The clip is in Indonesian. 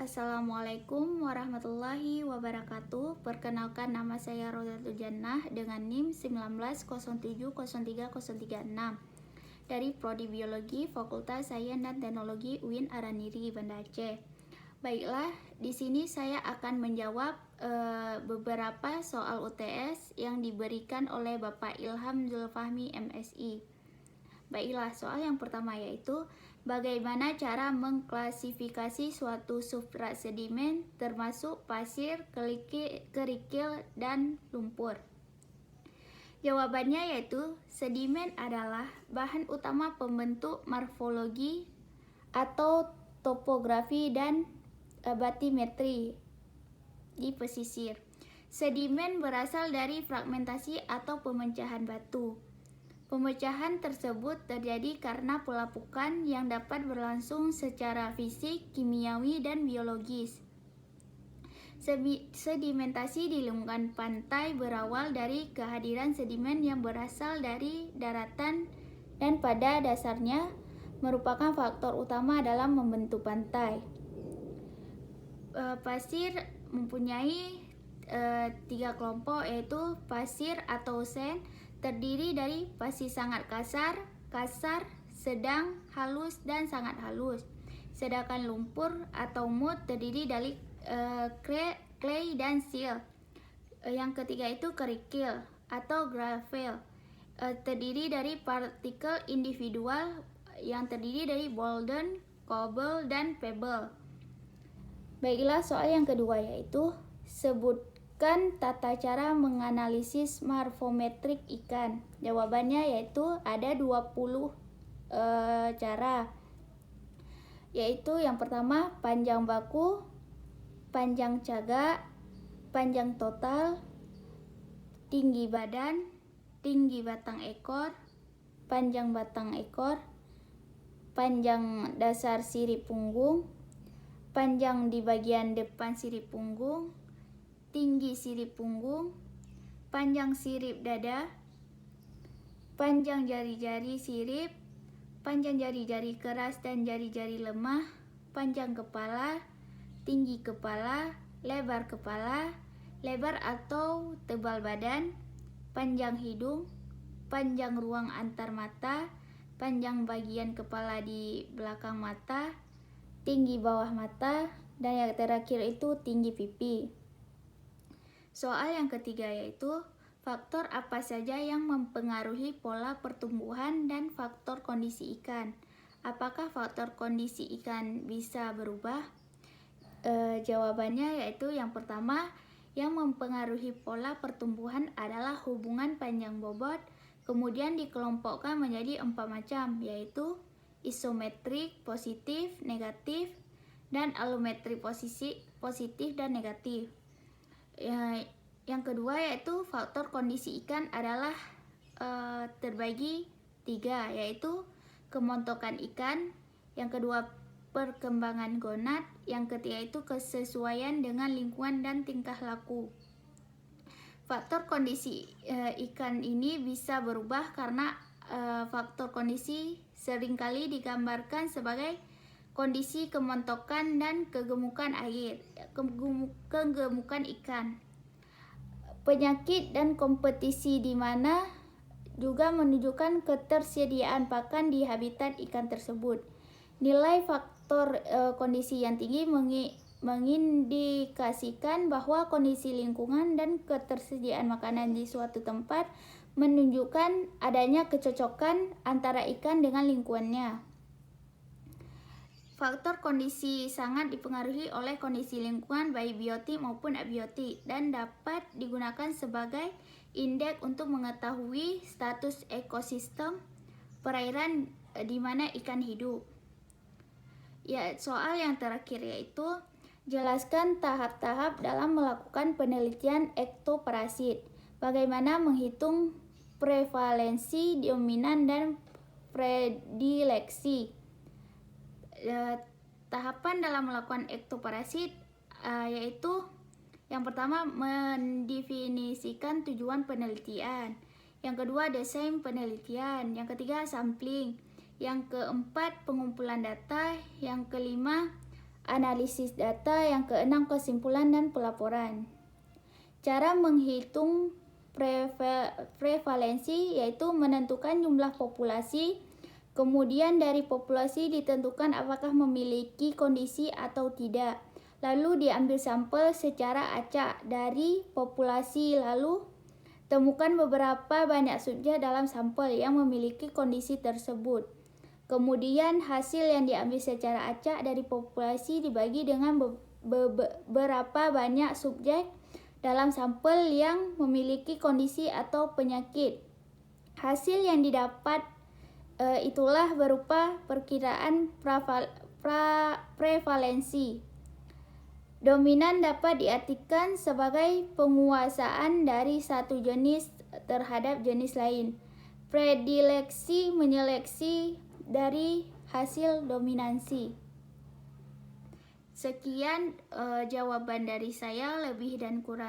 Assalamualaikum warahmatullahi wabarakatuh. Perkenalkan, nama saya Rodatul Jannah dengan NIM 1907030336 dari Prodi Biologi Fakultas Sains dan Teknologi UIN Araniri, Banda Aceh. Baiklah, di sini saya akan menjawab beberapa soal UTS yang diberikan oleh Bapak Ilham Zulfahmi MSI. Baiklah, soal yang pertama yaitu bagaimana cara mengklasifikasi suatu substrat sedimen termasuk pasir, kerikil, dan lumpur. Jawabannya yaitu sedimen adalah bahan utama pembentuk morfologi atau topografi dan batimetri di pesisir. Sedimen berasal dari fragmentasi atau pemecahan batu. Pemecahan tersebut terjadi karena pelapukan yang dapat berlangsung secara fisik, kimiawi, dan biologis. Sedimentasi di lingkungan pantai berawal dari kehadiran sedimen yang berasal dari daratan dan pada dasarnya merupakan faktor utama dalam membentuk pantai. Pasir mempunyai 3 kelompok, yaitu pasir atau sand, terdiri dari pasir sangat kasar, sedang, halus, dan sangat halus. Sedangkan lumpur atau mud terdiri dari clay dan silt. Yang ketiga itu kerikil atau gravel, terdiri dari partikel individual yang terdiri dari boulder, cobble, dan pebble. Baiklah, soal yang kedua yaitu sebutkan tata cara menganalisis morfometrik ikan. Jawabannya yaitu ada 20 cara. Yaitu yang pertama panjang baku, panjang cagak, panjang total, tinggi badan, tinggi batang ekor, panjang batang ekor, panjang dasar sirip punggung, panjang di bagian depan sirip punggung, tinggi sirip punggung, panjang sirip dada, panjang jari-jari sirip, panjang jari-jari keras dan jari-jari lemah, panjang kepala, tinggi kepala, lebar atau tebal badan, panjang hidung, panjang ruang antar mata, panjang bagian kepala di belakang mata, tinggi bawah mata, dan yang terakhir itu tinggi pipi. Soal yang ketiga yaitu faktor apa saja yang mempengaruhi pola pertumbuhan dan faktor kondisi ikan. Apakah faktor kondisi ikan bisa berubah? Jawabannya yaitu yang pertama, yang mempengaruhi pola pertumbuhan adalah hubungan panjang bobot, kemudian dikelompokkan menjadi 4 macam, yaitu isometrik, positif, negatif, dan alometrik, positif dan negatif. Yang kedua yaitu faktor kondisi ikan adalah terbagi 3, yaitu kemontokan ikan, yang kedua perkembangan gonad, yang ketiga itu kesesuaian dengan lingkungan dan tingkah laku. Faktor kondisi ikan ini bisa berubah karena faktor kondisi seringkali digambarkan sebagai kondisi kemontokan dan kegemukan air, kegemukan ikan. Penyakit dan kompetisi di mana juga menunjukkan ketersediaan pakan di habitat ikan tersebut. Nilai faktor kondisi yang tinggi mengindikasikan bahwa kondisi lingkungan dan ketersediaan makanan di suatu tempat menunjukkan adanya kecocokan antara ikan dengan lingkungannya. Faktor kondisi sangat dipengaruhi oleh kondisi lingkungan baik biotik maupun abiotik dan dapat digunakan sebagai indeks untuk mengetahui status ekosistem perairan di mana ikan hidup. Ya, soal yang terakhir yaitu jelaskan tahap-tahap dalam melakukan penelitian ektoparasit. Bagaimana menghitung prevalensi, dominan, dan predileksi. Tahapan dalam melakukan ektoparasit yaitu yang pertama mendefinisikan tujuan penelitian, yang kedua desain penelitian, yang ketiga sampling, yang keempat pengumpulan data, yang kelima analisis data, yang keenam kesimpulan dan pelaporan. Cara menghitung prevalensi yaitu menentukan jumlah populasi, kemudian dari populasi ditentukan apakah memiliki kondisi atau tidak. Lalu diambil sampel secara acak dari populasi, lalu temukan beberapa banyak subjek dalam sampel yang memiliki kondisi tersebut. Kemudian hasil yang diambil secara acak dari populasi dibagi dengan beberapa banyak subjek dalam sampel yang memiliki kondisi atau penyakit. Hasil yang didapat itulah berupa perkiraan prevalensi. Dominan dapat diartikan sebagai penguasaan dari satu jenis terhadap jenis lain. Predileksi menyeleksi dari hasil dominansi. Sekian jawaban dari saya, lebih dan kurang